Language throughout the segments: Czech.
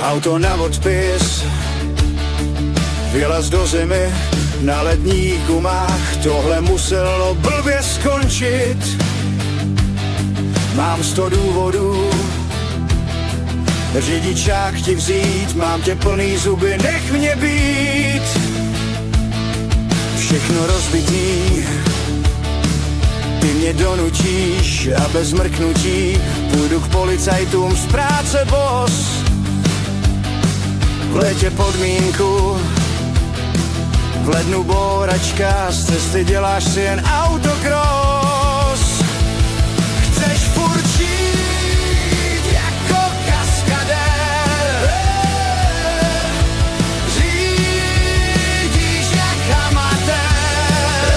Auto na odpis, vylez do zimy na ledních gumách, tohle muselo blbě skončit. Mám 100 důvodů, řidičák ti vzít, mám tě plný zuby, nech mě být. Všechno rozbitý, ty mě donutíš a bez mrknutí půjdu k policajtům z práce, boss. V létě podmínku, v lednu boračka, z cesty děláš si jen autocross. Chceš furt žít jako kaskadér, řídíš jak amatér.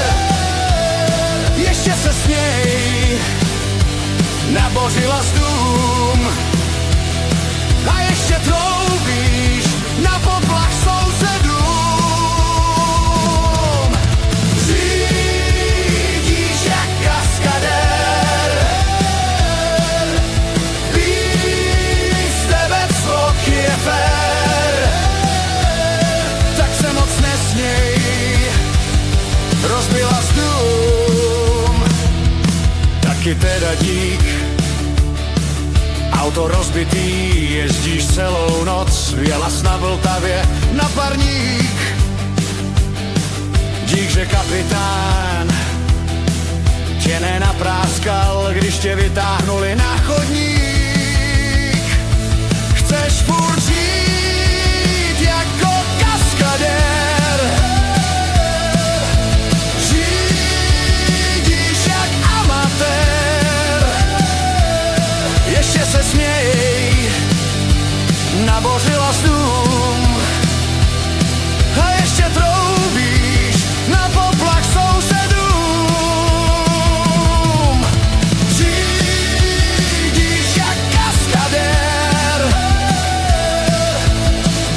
Ještě se směj, nabořila zdům a ještě troubíš na poplach sousedům. Řídíš jak kaskadér, víc tebe cvok je fér. Tak se moc nesměj, rozbila zdům. Taky teda dík, auto rozbitý, jezdíš celou noc, jela na Vltavě na parník. Dík, že kapitán tě nenapráskal, když tě vytáhnuli na chodník. Chceš furt žít jako kaskadér, řídíš jak amatér. Ještě se směj, nabořila zdům a ještě troubíš na poplach sousedům. Řídíš jak kaskadér,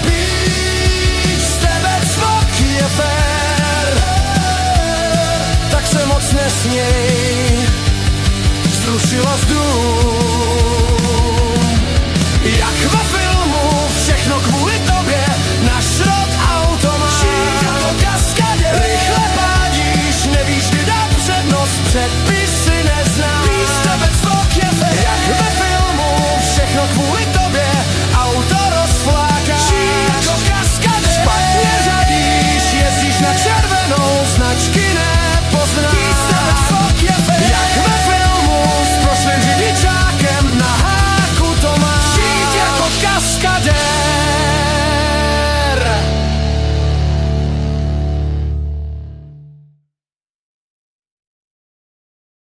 být z tebe cvok je fér. Tak se moc nesměj, zrušila zdům.